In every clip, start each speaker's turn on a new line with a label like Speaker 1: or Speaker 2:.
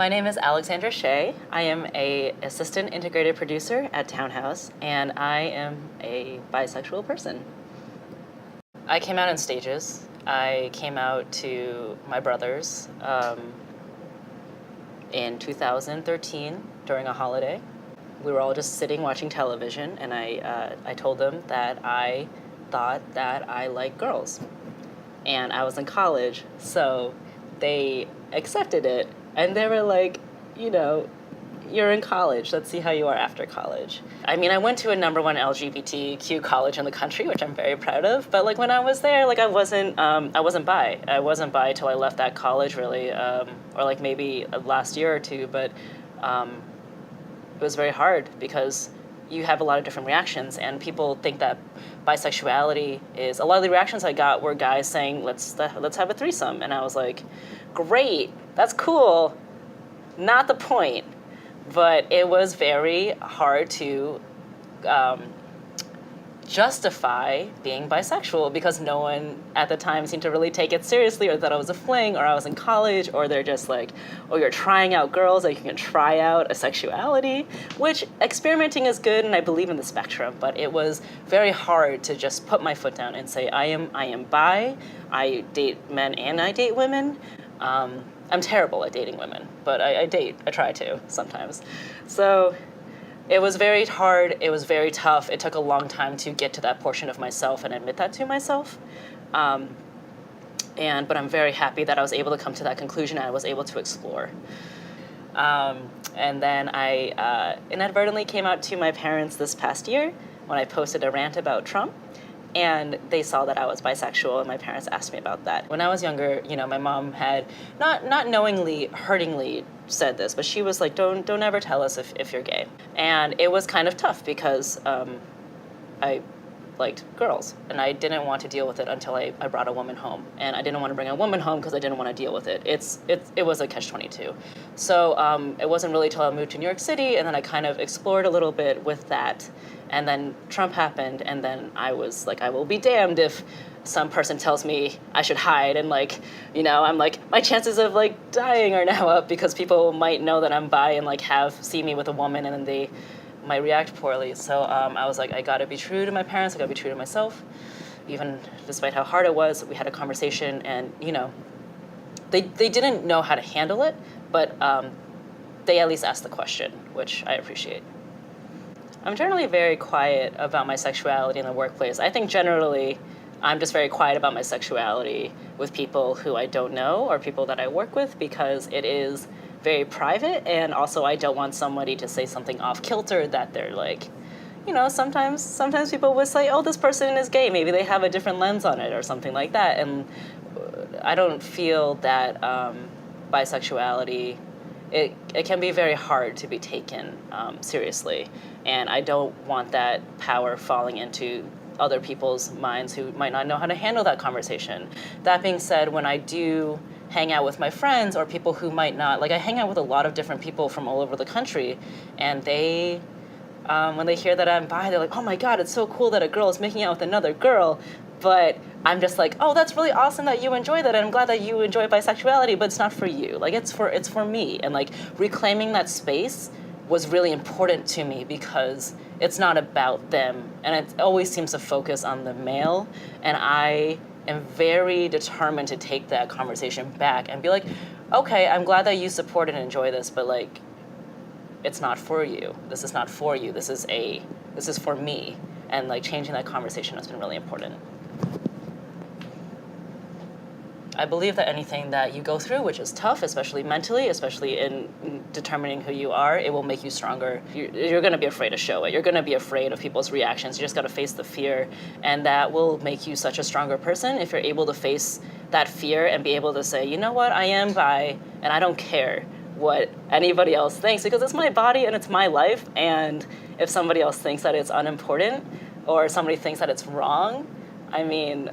Speaker 1: My name is Alexandra Hsie. I am an assistant integrated producer at Townhouse, and I am a bisexual person. I came out in stages. I came out to my brothers in 2013 during a holiday. We were all just sitting watching television, and I told them that I thought that I liked girls. And I was in college, so they accepted it. And they were like, you know, you're in college, let's see how you are after college. I mean, I went to a #1 LGBTQ college in the country, which I'm very proud of, but like when I was there, like I wasn't bi. I wasn't bi till I left that college, really, or like maybe last year or two, but it was very hard because you have a lot of different reactions, and people think that bisexuality is, a lot of the reactions I got were guys saying, let's have a threesome, and I was like, great, that's cool, not the point. But it was very hard to justify being bisexual because no one at the time seemed to really take it seriously, or thought it was a fling, or I was in college, or they're just like, oh, you're trying out girls, like you can try out a sexuality, which experimenting is good, and I believe in the spectrum, but it was very hard to just put my foot down and say, I am bi, I date men and I date women. I'm terrible at dating women, but I try to sometimes. So it was very hard, it was very tough. It took a long time to get to that portion of myself and admit that to myself. But I'm very happy that I was able to come to that conclusion and I was able to explore. And then I inadvertently came out to my parents this past year when I posted a rant about Trump. And they saw that I was bisexual, and my parents asked me about that. When I was younger, you know, my mom had, not knowingly, hurtingly said this, but she was like, don't ever tell us if you're gay. And it was kind of tough because I liked girls, and I didn't want to deal with it until I brought a woman home. And I didn't want to bring a woman home because I didn't want to deal with it. It was a catch-22. So it wasn't really till I moved to New York City, and then I kind of explored a little bit with that. And then Trump happened, and then I was like, I will be damned if some person tells me I should hide, and like, you know, I'm like, my chances of like dying are now up because people might know that I'm bi and like see me with a woman, and then they might react poorly. So I was like, I gotta be true to my parents, I gotta be true to myself. Even despite how hard it was, we had a conversation, and you know, they didn't know how to handle it, but they at least asked the question, which I appreciate. I'm generally very quiet about my sexuality in the workplace. I think generally I'm just very quiet about my sexuality with people who I don't know or people that I work with because it is very private, and also I don't want somebody to say something off kilter that they're like, you know, sometimes people would say, oh, this person is gay, maybe they have a different lens on it or something like that, and I don't feel that bisexuality, it can be very hard to be taken seriously, and I don't want that power falling into other people's minds who might not know how to handle that conversation. That being said, when I do hang out with my friends or people who might not, like I hang out with a lot of different people from all over the country, and they, when they hear that I'm bi, they're like, oh my God, it's so cool that a girl is making out with another girl. But I'm just like, oh, that's really awesome that you enjoy that, and I'm glad that you enjoy bisexuality, but it's not for you. Like, it's for me. And like reclaiming that space was really important to me because it's not about them, and it always seems to focus on the male, and I am very determined to take that conversation back and be like, okay, I'm glad that you support and enjoy this, but like, it's not for you. This is not for you. This is for me. And like changing that conversation has been really important. I believe that anything that you go through, which is tough, especially mentally, especially in determining who you are, it will make you stronger. You're going to be afraid to show it. You're going to be afraid of people's reactions. You just got to face the fear, and that will make you such a stronger person if you're able to face that fear and be able to say, you know what, I am bi, and I don't care what anybody else thinks because it's my body and it's my life, and if somebody else thinks that it's unimportant or somebody thinks that it's wrong, I mean,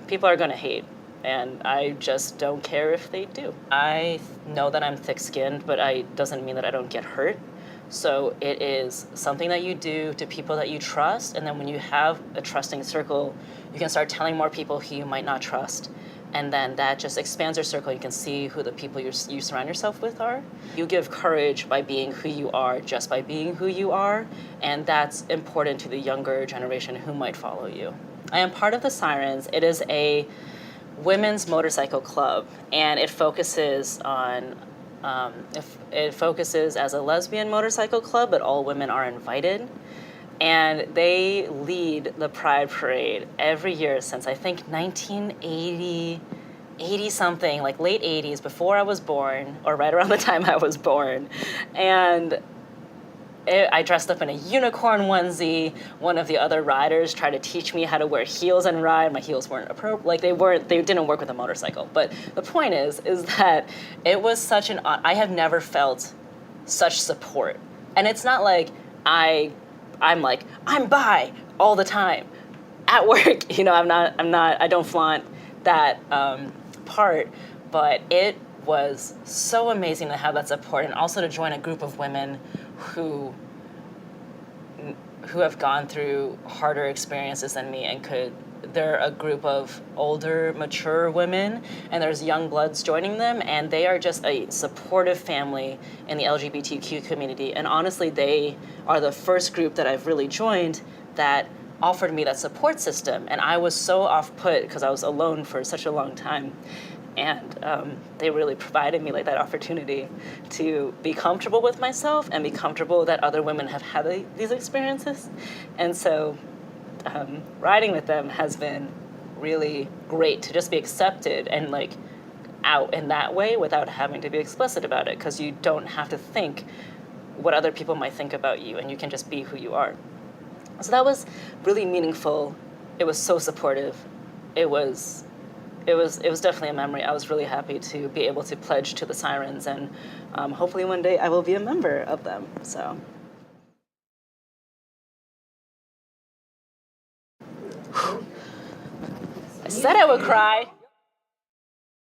Speaker 1: people are going to hate. And I just don't care if they do. I know that I'm thick-skinned, but it doesn't mean that I don't get hurt. So it is something that you do to people that you trust, and then when you have a trusting circle, you can start telling more people who you might not trust. And then that just expands your circle. You can see who the people you surround yourself with are. You give courage by being who you are, just by being who you are. And that's important to the younger generation who might follow you. I am part of the Sirens. It is a women's motorcycle club, and it focuses on, it focuses as a lesbian motorcycle club, but all women are invited. And they lead the Pride Parade every year since I think 1980, 80 something, like late 80s, before I was born, or right around the time I was born. And I dressed up in a unicorn onesie. One of the other riders tried to teach me how to wear heels and ride. My heels weren't appropriate. Like they didn't work with a motorcycle. But the point is that it was such an, I have never felt such support. And it's not like I'm bi all the time at work. You know, I don't flaunt that part, but it was so amazing to have that support, and also to join a group of women who have gone through harder experiences than me and they're a group of older, mature women, and there's young bloods joining them, and they are just a supportive family in the LGBTQ community. And honestly, they are the first group that I've really joined that offered me that support system. And I was so off-put because I was alone for such a long time. And they really provided me like that opportunity to be comfortable with myself and be comfortable that other women have had these experiences. And so riding with them has been really great to just be accepted and like out in that way without having to be explicit about it, because you don't have to think what other people might think about you, and you can just be who you are. So that was really meaningful. It was so supportive. It was definitely a memory. I was really happy to be able to pledge to the Sirens, and hopefully one day I will be a member of them. So. I said I would cry.